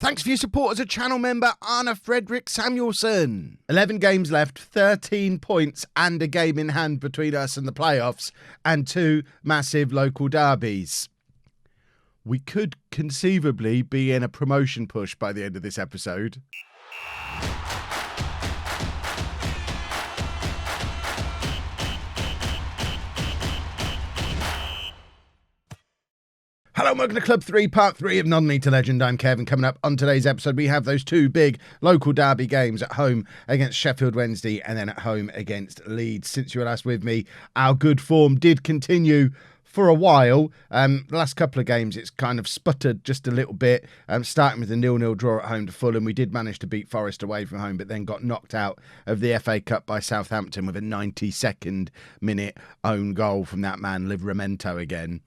Thanks for your support as a channel member, Anna Frederick Samuelson. 11 games left, 13 points and a game in hand between us and the playoffs, and 2 massive local derbies. We could conceivably be in a promotion push by the end of this episode. Hello, welcome to Club 3, Part 3 of Non-League to Legend. I'm Kevin. Coming up on today's episode, we have those 2 big local derby games at home against Sheffield Wednesday and then at home against Leeds. Since you were last with me, our good form did continue for a while. The last couple of games, it's kind of sputtered just a little bit. Starting with a 0-0 draw at home to Fulham. We did manage to beat Forest away from home, but then got knocked out of the FA Cup by Southampton with a 92nd minute own goal from that man, Livramento again.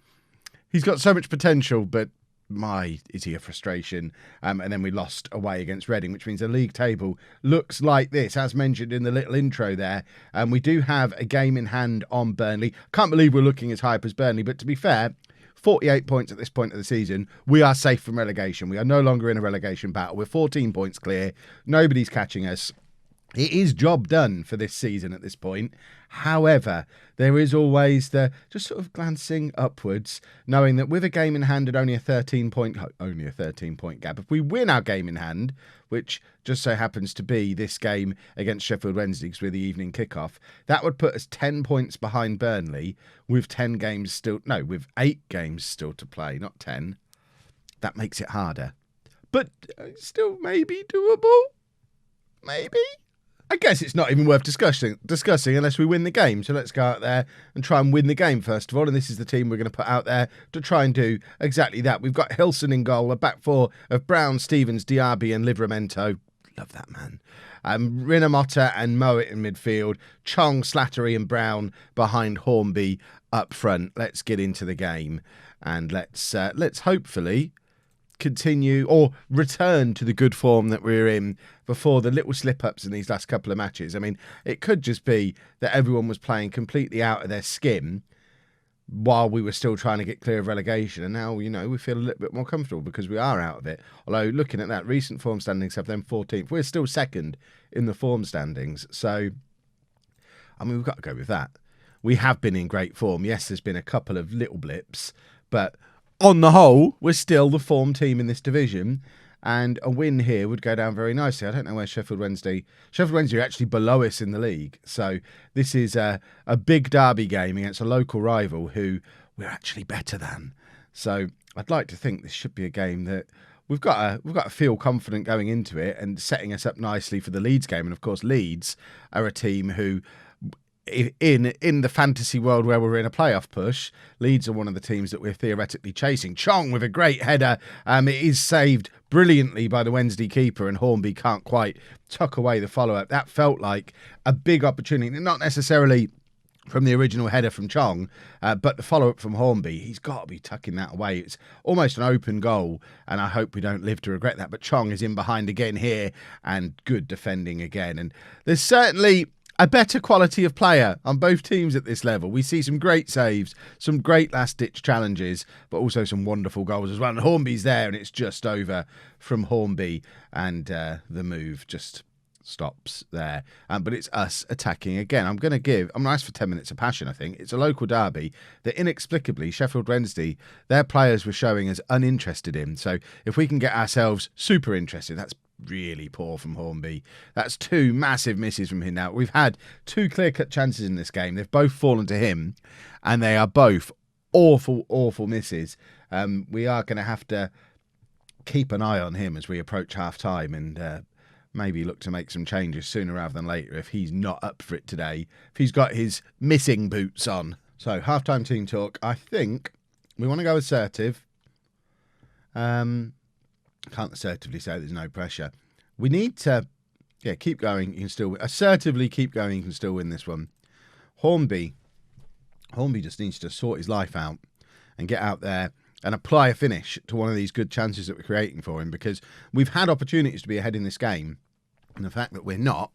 He's got so much potential, but is he a frustration? And then we lost away against Reading, which means the league table looks like this, as mentioned in the little intro there. We do have a game in hand on Burnley. Can't believe we're looking as high up as Burnley, but to be fair, 48 points at this point of the season. We are safe from relegation. We are no longer in a relegation battle. We're 14 points clear. Nobody's catching us. It is job done for this season at this point. However, there is always the just sort of glancing upwards, knowing that with a game in hand at only a 13 point gap, if we win our game in hand, which just so happens to be this game against Sheffield Wednesday because we're the evening kickoff, that would put us 10 points behind Burnley with 8 games still to play, not 10. That makes it harder. But still maybe doable. Maybe. I guess it's not even worth discussing unless we win the game. So let's go out there and try and win the game first of all. And this is the team we're going to put out there to try and do exactly that. We've got Hilson in goal, a back four of Brown, Stevens, Diaby and Livramento. Love that man. Rinomota and Mowat in midfield. Chong, Slattery and Brown behind Hornby up front. Let's get into the game and let's hopefully continue or return to the good form that we're in before the little slip-ups in these last couple of matches. I mean, it could just be that everyone was playing completely out of their skin while we were still trying to get clear of relegation, and now, we feel a little bit more comfortable because we are out of it. Although, looking at that, recent form standings have them 14th. We're still second in the form standings, so, I mean, we've got to go with that. We have been in great form. Yes, there's been a couple of little blips, but on the whole, we're still the form team in this division, and a win here would go down very nicely. I don't know where Sheffield Wednesday are actually below us in the league, so this is a big derby game against a local rival who we're actually better than. So I'd like to think this should be a game that we've got to feel confident going into it and setting us up nicely for the Leeds game. And of course, Leeds are a team who, in the fantasy world where we're in a playoff push, Leeds are one of the teams that we're theoretically chasing. Chong with a great header. It is saved brilliantly by the Wednesday keeper, and Hornby can't quite tuck away the follow-up. That felt like a big opportunity, not necessarily from the original header from Chong, but the follow-up from Hornby. He's got to be tucking that away. It's almost an open goal, and I hope we don't live to regret that. But Chong is in behind again here, and good defending again. And there's certainly a better quality of player on both teams at this level. We see some great saves, some great last-ditch challenges, but also some wonderful goals as well. And Hornby's there, and it's just over from Hornby, and the move just stops there. But it's us attacking again. I'm going to ask for 10 minutes of passion, I think. It's a local derby that inexplicably Sheffield Wednesday, their players were showing us uninterested in. So if we can get ourselves super interested, that's really poor from Hornby. That's 2 massive misses from him now. We've had 2 clear-cut chances in this game. They've both fallen to him, and they are both awful, awful misses. We are going to have to keep an eye on him as we approach half-time and maybe look to make some changes sooner rather than later if he's not up for it today, if he's got his missing boots on. So, half-time team talk. I think we want to go assertive. Can't assertively say there's no pressure. We need to, keep going. You can still assertively keep going. You can still win this one. Hornby just needs to sort his life out and get out there and apply a finish to one of these good chances that we're creating for him, because we've had opportunities to be ahead in this game, and the fact that we're not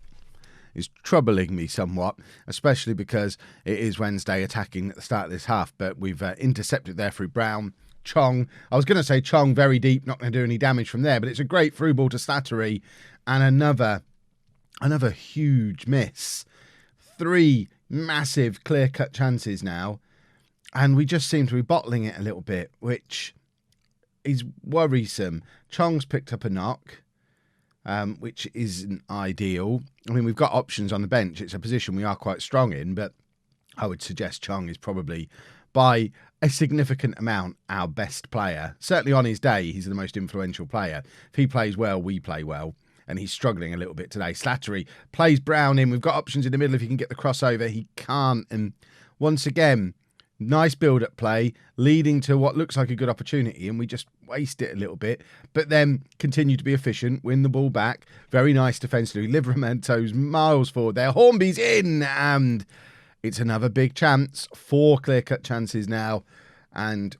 is troubling me somewhat, especially because it is Wednesday attacking at the start of this half, but we've intercepted there through Brown. Chong. I was going to say Chong very deep, not going to do any damage from there, but it's a great through ball to Slattery, and another huge miss. 3 massive clear-cut chances now, and we just seem to be bottling it a little bit, which is worrisome. Chong's picked up a knock, which isn't ideal. I mean, we've got options on the bench. It's a position we are quite strong in, but I would suggest Chong is probably, by a significant amount, our best player. Certainly on his day, he's the most influential player. If he plays well, we play well. And he's struggling a little bit today. Slattery plays Brown in. We've got options in the middle if he can get the crossover. He can't. And once again, nice build-up play, leading to what looks like a good opportunity. And we just waste it a little bit. But then continue to be efficient, win the ball back. Very nice defensively. Livramento's miles forward there. Hornby's in. And it's another big chance. 4 clear-cut chances now. And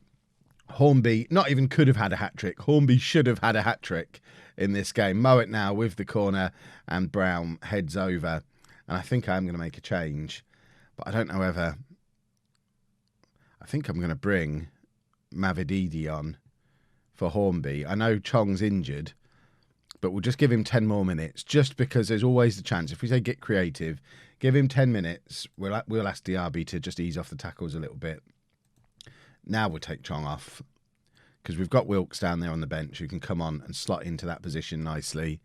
Hornby not even could have had a hat-trick. Hornby should have had a hat-trick in this game. Mowat now with the corner, and Brown heads over. And I think I'm going to make a change, but I don't know whether. I think I'm going to bring Mavididi on for Hornby. I know Chong's injured, but we'll just give him 10 more minutes, just because there's always the chance. If we say get creative, give him 10 minutes. We'll ask DRB to just ease off the tackles a little bit. Now we'll take Chong off, because we've got Wilkes down there on the bench who can come on and slot into that position nicely.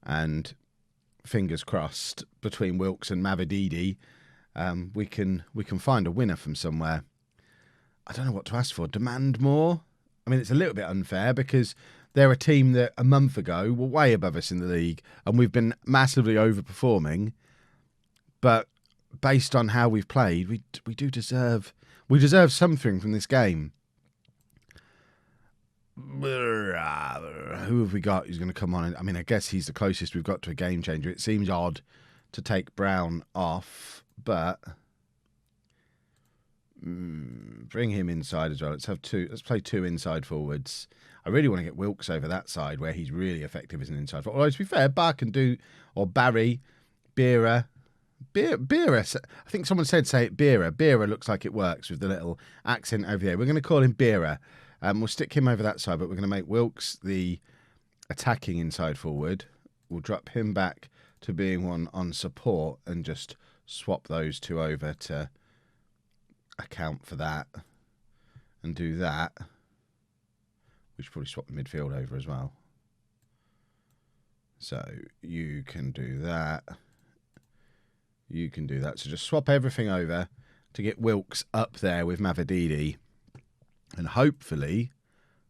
And fingers crossed, between Wilkes and Mavididi, we can find a winner from somewhere. I don't know what to ask for. Demand more? I mean, it's a little bit unfair, because they're a team that a month ago were way above us in the league, and we've been massively overperforming. But based on how we've played, we deserve something from this game. Who have we got who's going to come on? I mean, I guess he's the closest we've got to a game changer. It seems odd to take Brown off, but bring him inside as well. Let's play 2 inside forwards. I really want to get Wilkes over that side where he's really effective as an inside forward. Although, to be fair, Barry, Beera. Beera, I think someone said say it Beera. Beera looks like it works with the little accent over there. We're going to call him Beera. We'll stick him over that side, but we're going to make Wilkes the attacking inside forward. We'll drop him back to being one on support and just swap those 2 over to account for that and do that. We should probably swap the midfield over as well. So you can do that. You can do that. So just swap everything over to get Wilkes up there with Mavididi. And hopefully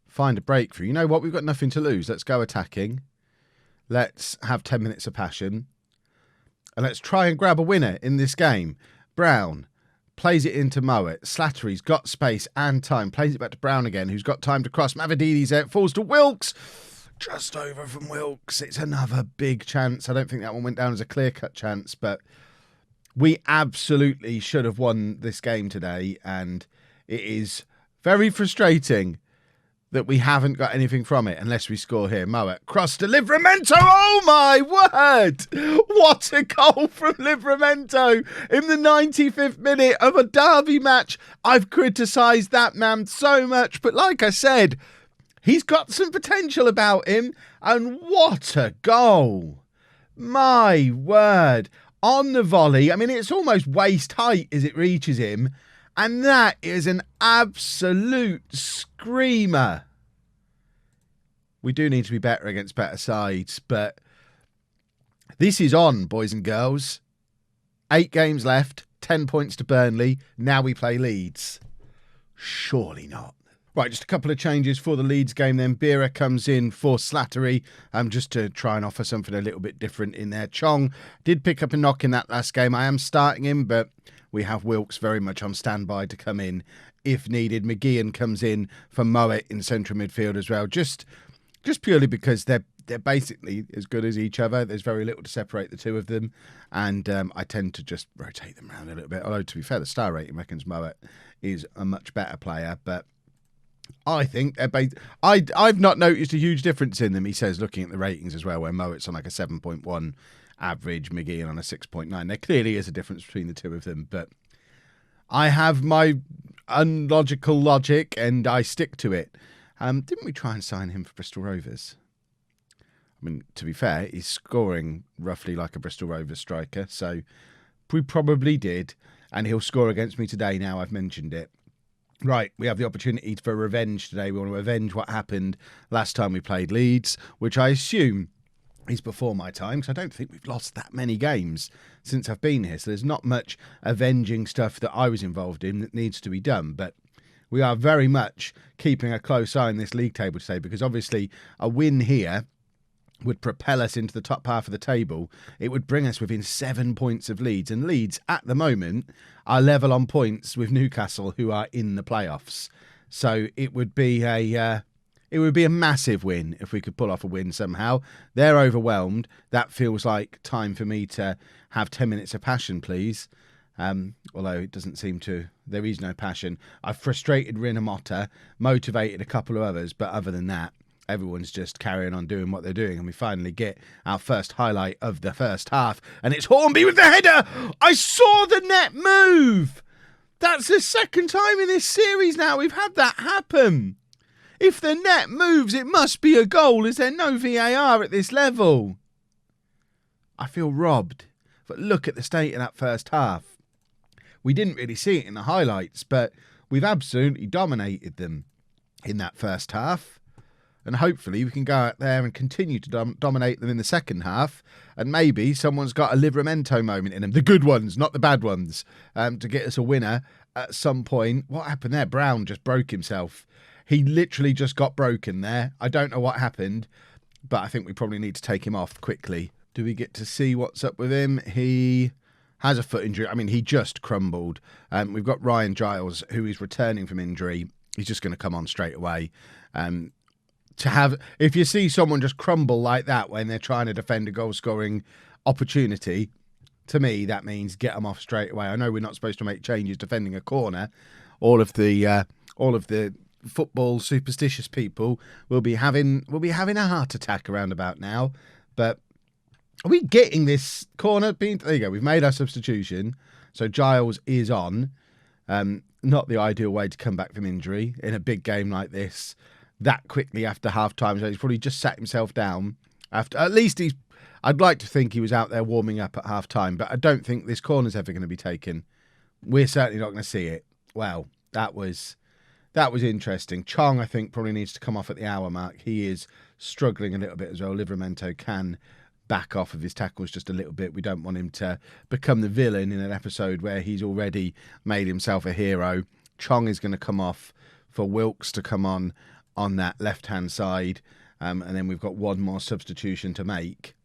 find a breakthrough. You know what? We've got nothing to lose. Let's go attacking. Let's have 10 minutes of passion. And let's try and grab a winner in this game. Brown plays it into Mowat. Slattery's got space and time. Plays it back to Brown again, who's got time to cross. Mavididi's out. Falls to Wilkes. Just over from Wilkes. It's another big chance. I don't think that one went down as a clear-cut chance, but we absolutely should have won this game today. And it is very frustrating that we haven't got anything from it unless we score here. Mowat, cross to Livramento. Oh my word! What a goal from Livramento in the 95th minute of a derby match. I've criticised that man so much, but like I said, he's got some potential about him, and what a goal. My word. On the volley, I mean, it's almost waist height as it reaches him. And that is an absolute screamer. We do need to be better against better sides, but this is on, boys and girls. 8 games left, 10 points to Burnley. Now we play Leeds. Surely not. Right, just a couple of changes for the Leeds game then. Beera comes in for Slattery, just to try and offer something a little bit different in there. Chong did pick up a knock in that last game. I am starting him, but we have Wilkes very much on standby to come in if needed. McGeehan comes in for Mowat in central midfield as well, just purely because they're basically as good as each other. There's very little to separate the two of them, and I tend to just rotate them around a little bit. Although, to be fair, the star rating reckons Mowat is a much better player, but I think I've not noticed a huge difference in them, he says, looking at the ratings as well, where Mowat's on like a 7.1 average, McGeehan on a 6.9. There clearly is a difference between the two of them, but I have my unlogical logic, and I stick to it. Didn't we try and sign him for Bristol Rovers? I mean, to be fair, he's scoring roughly like a Bristol Rovers striker, so we probably did, and he'll score against me today now I've mentioned it. Right, we have the opportunity for revenge today. We want to avenge what happened last time we played Leeds, which I assume is before my time, because I don't think we've lost that many games since I've been here, so there's not much avenging stuff that I was involved in that needs to be done, but we are very much keeping a close eye on this league table today, because obviously a win here would propel us into the top half of the table. It would bring us within 7 points of Leeds, and Leeds at the moment are level on points with Newcastle, who are in the playoffs. So it would be a massive win if we could pull off a win somehow. They're overwhelmed. That feels like time for me to have 10 minutes of passion, please. Although it doesn't seem to. There is no passion. I've frustrated Rinamotta, motivated a couple of others, but other than that, everyone's just carrying on doing what they're doing, and we finally get our first highlight of the first half, and it's Hornby with the header. I saw the net move. That's the second time in this series now we've had that happen. If the net moves, it must be a goal. Is there no VAR at this level? I feel robbed. But look at the state of that first half. We didn't really see it in the highlights, but we've absolutely dominated them in that first half. And hopefully we can go out there and continue to dominate them in the second half. And maybe someone's got a Livramento moment in them. The good ones, not the bad ones, to get us a winner at some point. What happened there? Brown just broke himself. He literally just got broken there. I don't know what happened, but I think we probably need to take him off quickly. Do we get to see what's up with him? He has a foot injury. I mean, he just crumbled. We've got Ryan Giles, who is returning from injury. He's just going to come on straight away. If you see someone just crumble like that when they're trying to defend a goal-scoring opportunity, to me that means get them off straight away. I know we're not supposed to make changes defending a corner. All of the football superstitious people will be having a heart attack around about now. But are we getting this corner? There you go. We've made our substitution, so Giles is on. Not the ideal way to come back from injury in a big game like this that quickly after half time. So he's probably just sat himself down after. At least I'd like to think he was out there warming up at half time, but I don't think this corner's ever going to be taken. We're certainly not going to see it. Well, that was interesting. Chong, I think, probably needs to come off at the hour mark. He is struggling a little bit as well. Livramento can back off of his tackles just a little bit. We don't want him to become the villain in an episode where he's already made himself a hero. Chong is going to come off for Wilkes to come on that left-hand side. And then we've got one more substitution to make.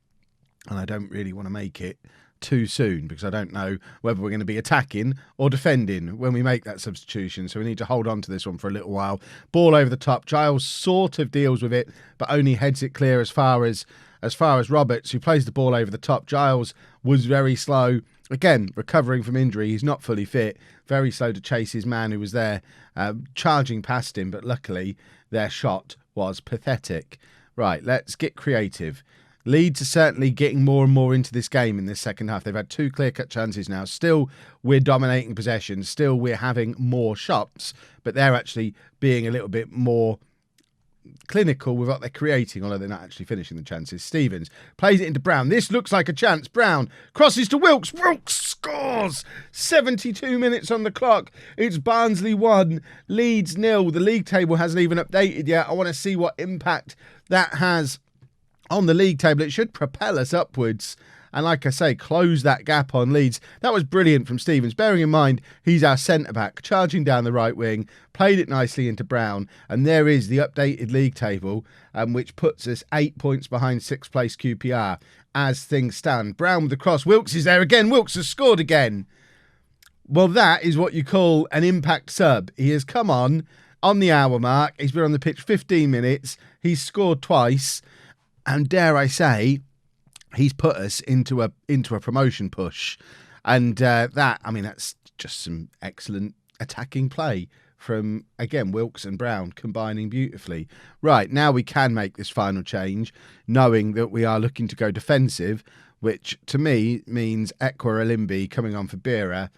And I don't really want to make it too soon because I don't know whether we're going to be attacking or defending when we make that substitution. So we need to hold on to this one for a little while. Ball over the top. Giles sort of deals with it, but only heads it clear as far as Roberts, who plays the ball over the top. Giles was very slow. Again, recovering from injury. He's not fully fit. Very slow to chase his man who was there charging past him. But luckily, their shot was pathetic. Right, let's get creative. Leeds are certainly getting more and more into this game in this second half. They've had two clear-cut chances now. Still, we're dominating possession. Still, we're having more shots. But they're actually being a little bit more clinical with what they're creating, although they're not actually finishing the chances. Stevens plays it into Brown. This looks like a chance. Brown crosses to Wilkes. Wilkes scores! 72 minutes on the clock. It's Barnsley 1, Leeds 0. The league table hasn't even updated yet. I want to see what impact that has on the league table. It should propel us upwards and, like I say, close that gap on Leeds. That was brilliant from Stevens, bearing in mind he's our centre-back, charging down the right wing, played it nicely into Brown, and there is the updated league table, which puts us 8 points behind 6th place QPR as things stand. Brown with the cross. Wilkes is there again. Wilkes has scored again. Well, that is what you call an impact sub. He has come on the hour mark. He's been on the pitch 15 minutes. He's scored twice. And dare I say, he's put us into a promotion push. And that's just some excellent attacking play from, again, Wilkes and Brown combining beautifully. Right, now we can make this final change, knowing that we are looking to go defensive, which to me means Ekwa Alimbi coming on for Bira.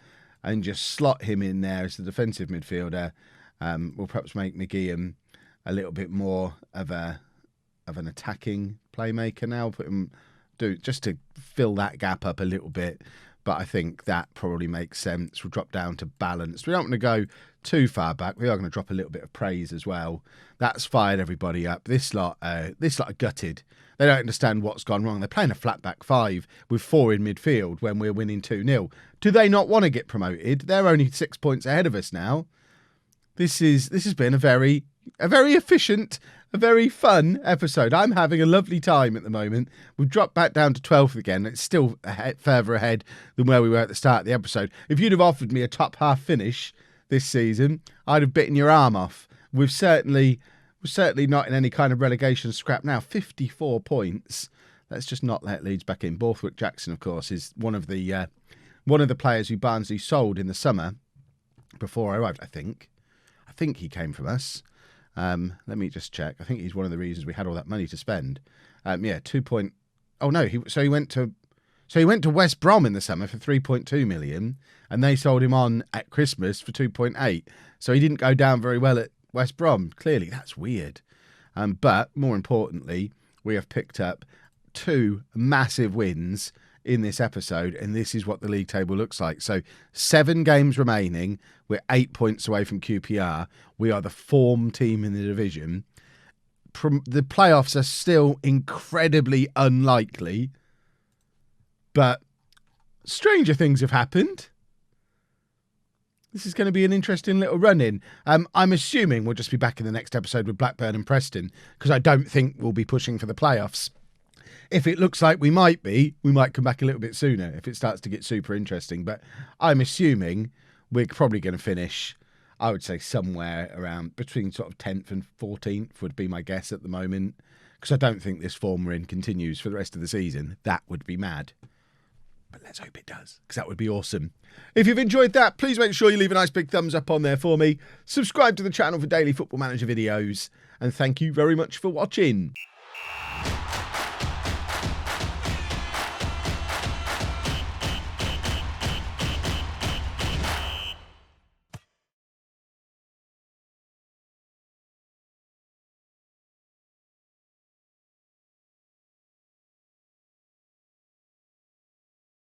and just slot him in there as the defensive midfielder. We'll perhaps make McGeehan a little bit more of an attacking playmaker now. Put him just to fill that gap up a little bit. But I think that probably makes sense. We'll drop down to balanced. We don't want to go too far back. We are going to drop a little bit of praise as well. That's fired everybody up. This lot are gutted. They don't understand what's gone wrong. They're playing a flat back five with 4 in midfield when we're winning 2-0. Do they not want to get promoted? They're only 6 points ahead of us now. This has been a very efficient, a very fun episode. I'm having a lovely time at the moment. We've dropped back down to 12th again. It's still further ahead than where we were at the start of the episode. If you'd have offered me a top half finish this season, I'd have bitten your arm off. We're certainly not in any kind of relegation scrap now. 54 points. Let's just not let Leeds back in. Borthwick Jackson, of course, is one of the players who Barnsley sold in the summer before I arrived, I think. I think he came from us. Let me just check. I think he's one of the reasons we had all that money to spend. Yeah, 2 point. Oh no, he went to West Brom in the summer for 3.2 million, and they sold him on at Christmas for 2.8. So he didn't go down very well at West Brom. Clearly, that's weird. But more importantly, we have picked up 2 massive wins in this episode, and this is what the league table looks like. So 7 games remaining. We're 8 points away from QPR. We are the form team in the division. The playoffs are still incredibly unlikely, but stranger things have happened. This is going to be an interesting little run-in. I'm assuming we'll just be back in the next episode with Blackburn and Preston, because I don't think we'll be pushing for the playoffs. If it looks like we might come back a little bit sooner if it starts to get super interesting. But I'm assuming we're probably going to finish, I would say, somewhere around between sort of 10th and 14th would be my guess at the moment. Because I don't think this form we're in continues for the rest of the season. That would be mad. But let's hope it does, because that would be awesome. If you've enjoyed that, please make sure you leave a nice big thumbs up on there for me. Subscribe to the channel for daily Football Manager videos. And thank you very much for watching.